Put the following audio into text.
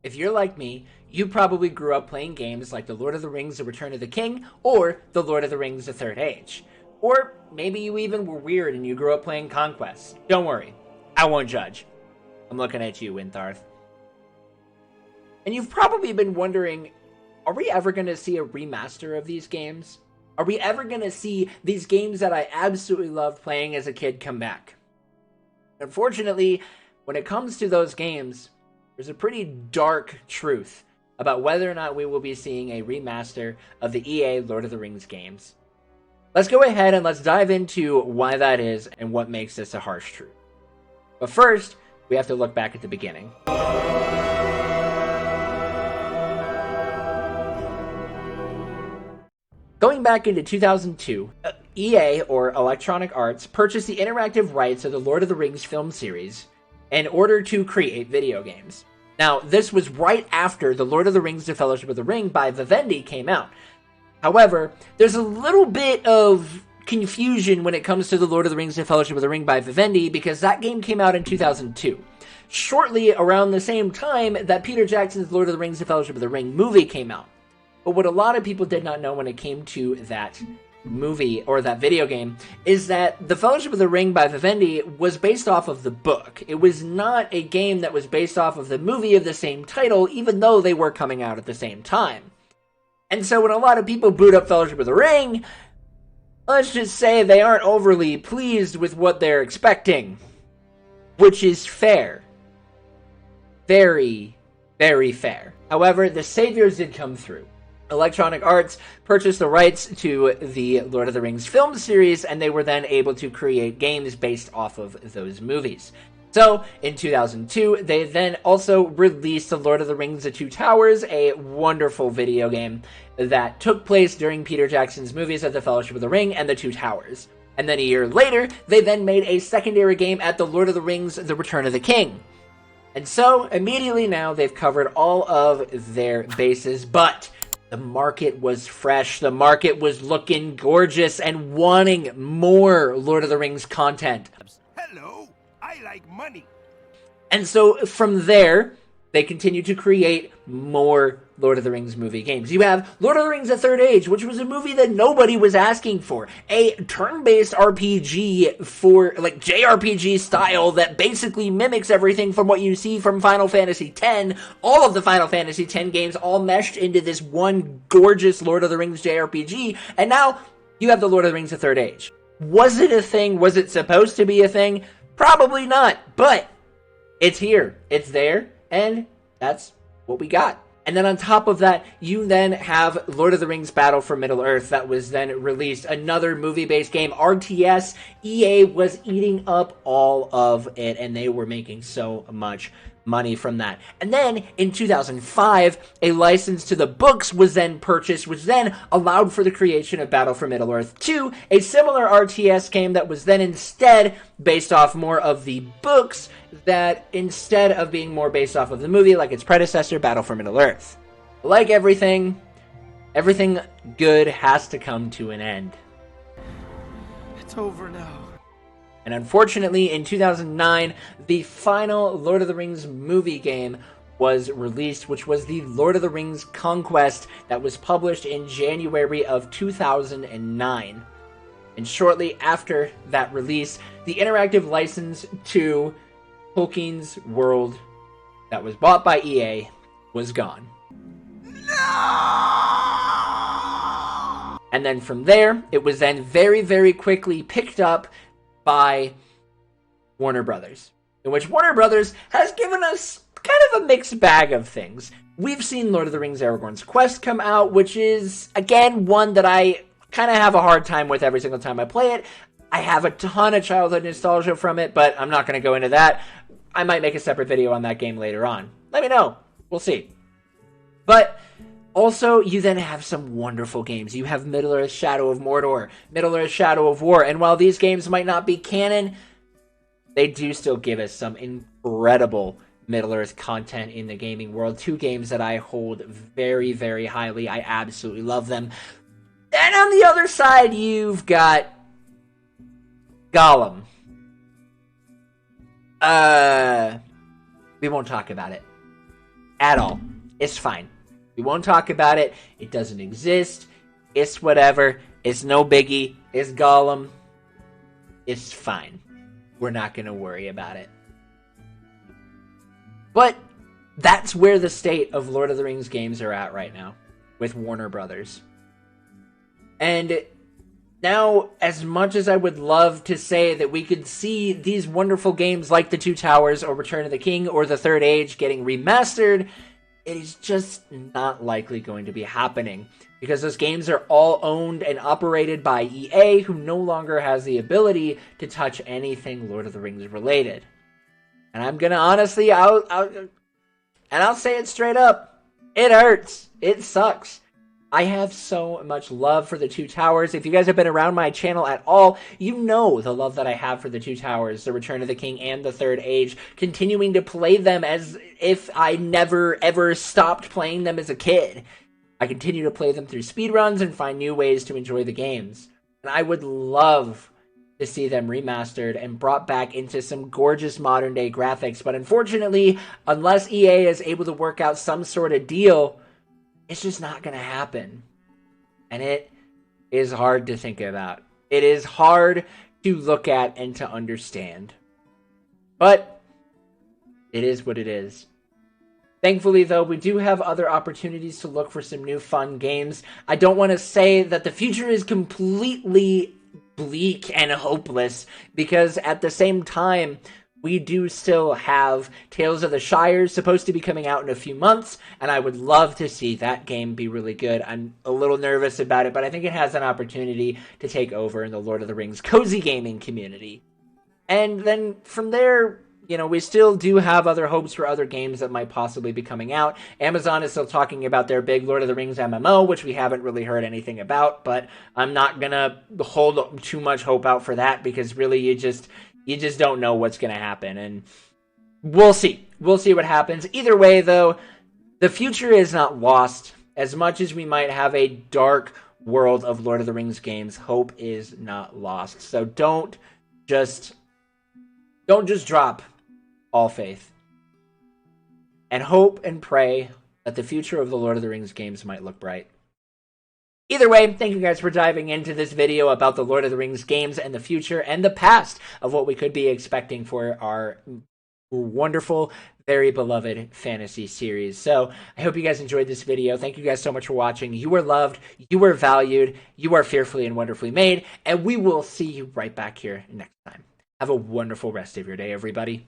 if you're like me, you probably grew up playing games like The Lord of the Rings: The Return of the King or The Lord of the Rings: The Third Age. Or maybe you even were weird and you grew up playing Conquest. Don't worry, I won't judge. I'm looking at you, Wintharth. And you've probably been wondering, are we ever going to see a remaster of these games? Are we ever going to see these games that I absolutely loved playing as a kid come back? Unfortunately, when it comes to those games, there's a pretty dark truth about whether or not we will be seeing a remaster of the EA Lord of the Rings games. Let's go ahead and let's dive into why that is and what makes this a harsh truth. But first, we have to look back at the beginning. Going back into 2002, EA, or Electronic Arts, purchased the interactive rights of the Lord of the Rings film series in order to create video games. Now, this was right after The Lord of the Rings: The Fellowship of the Ring by Vivendi came out. However, there's a little bit of confusion when it comes to The Lord of the Rings: The Fellowship of the Ring by Vivendi because that game came out in 2002. Shortly around the same time that Peter Jackson's Lord of the Rings: The Fellowship of the Ring movie came out. But what a lot of people did not know when it came to that movie or that video game is that The Fellowship of the Ring by Vivendi was based off of the book. It was not a game that was based off of the movie of the same title, even though they were coming out at the same time. And so when a lot of people boot up Fellowship of the Ring, let's just say they aren't overly pleased with what they're expecting. Which is fair. Very, very fair. However, the saviors did come through. Electronic Arts purchased the rights to the Lord of the Rings film series, and they were then able to create games based off of those movies. So, in 2002, they then also released The Lord of the Rings: The Two Towers, a wonderful video game that took place during Peter Jackson's movies of The Fellowship of the Ring and The Two Towers. And then a year later, they then made a secondary game at The Lord of the Rings: The Return of the King. And so, immediately now, they've covered all of their bases, but the market was fresh, the market was looking gorgeous and wanting more Lord of the Rings content. Hello, I like money. And so from there, they continue to create more Lord of the Rings movie games. You have Lord of the Rings: The Third Age, which was a movie that nobody was asking for. A turn-based RPG for, like, JRPG style that basically mimics everything from what you see from Final Fantasy X. All of the Final Fantasy X games all meshed into this one gorgeous Lord of the Rings JRPG. And now you have the Lord of the Rings: The Third Age. Was it a thing? Was it supposed to be a thing? Probably not. But it's here. It's there. And that's what we got. And then on top of that, you then have Lord of the Rings Battle for Middle-earth that was then released. Another movie-based game, RTS. EA was eating up all of it, and they were making so much money from that. And then in 2005, a license to the books was then purchased, which then allowed for the creation of Battle for Middle-earth 2, a similar RTS game that was then instead based off more of the books, that instead of being more based off of the movie like its predecessor, Battle for Middle-earth. Like everything good has to come to an end. It's over now. And unfortunately, in 2009, the final Lord of the Rings movie game was released, which was the Lord of the Rings Conquest that was published in January of 2009. And shortly after that release, the interactive license to Tolkien's world that was bought by EA was gone. No! And then from there, it was then very, very quickly picked up by Warner Brothers, in which Warner Brothers has given us kind of a mixed bag of things. We've seen Lord of the Rings: Aragorn's Quest come out, which is, again, one that I kind of have a hard time with every single time I play it. I have a ton of childhood nostalgia from it, but I'm not going to go into that. I might make a separate video on that game later on. Let me know. We'll see. But also, you then have some wonderful games. You have Middle-earth: Shadow of Mordor, Middle-earth: Shadow of War, and while these games might not be canon, they do still give us some incredible Middle-earth content in the gaming world. Two games that I hold very, very highly. I absolutely love them. And on the other side, you've got Gollum. We won't talk about it. at all. It's fine. We won't talk about it. It doesn't exist. It's whatever. It's no biggie. It's Gollum. It's fine. We're not going to worry about it. But that's where the state of Lord of the Rings games are at right now with Warner Brothers. And now, as much as I would love to say that we could see these wonderful games like The Two Towers or Return of the King or The Third Age getting remastered, it is just not likely going to be happening because those games are all owned and operated by EA, who no longer has the ability to touch anything Lord of the Rings related. And I'm gonna honestly, I'll say it straight up. It hurts. It sucks. I have so much love for The Two Towers. If you guys have been around my channel at all, you know the love that I have for The Two Towers, The Return of the King, and The Third Age, continuing to play them as if I never, ever stopped playing them as a kid. I continue to play them through speedruns and find new ways to enjoy the games. And I would love to see them remastered and brought back into some gorgeous modern-day graphics. But unfortunately, unless EA is able to work out some sort of deal, it's just not going to happen. And it is hard to think about. It is hard to look at and to understand. But it is what it is. Thankfully, though, we do have other opportunities to look for some new fun games. I don't want to say that the future is completely bleak and hopeless, because at the same time, we do still have Tales of the Shire supposed to be coming out in a few months, and I would love to see that game be really good. I'm a little nervous about it, but I think it has an opportunity to take over in the Lord of the Rings cozy gaming community. And then from there, you know, we still do have other hopes for other games that might possibly be coming out. Amazon is still talking about their big Lord of the Rings MMO, which we haven't really heard anything about, but I'm not gonna hold too much hope out for that, because really you just don't know what's going to happen, and we'll see. We'll see what happens. Either way, though, the future is not lost. As much as we might have a dark world of Lord of the Rings games, hope is not lost. So don't just drop all faith. And hope and pray that the future of the Lord of the Rings games might look bright. Either way, thank you guys for diving into this video about the Lord of the Rings games and the future and the past of what we could be expecting for our wonderful, very beloved fantasy series. So I hope you guys enjoyed this video. Thank you guys so much for watching. You are loved, you are valued, you are fearfully and wonderfully made, and we will see you right back here next time. Have a wonderful rest of your day, everybody.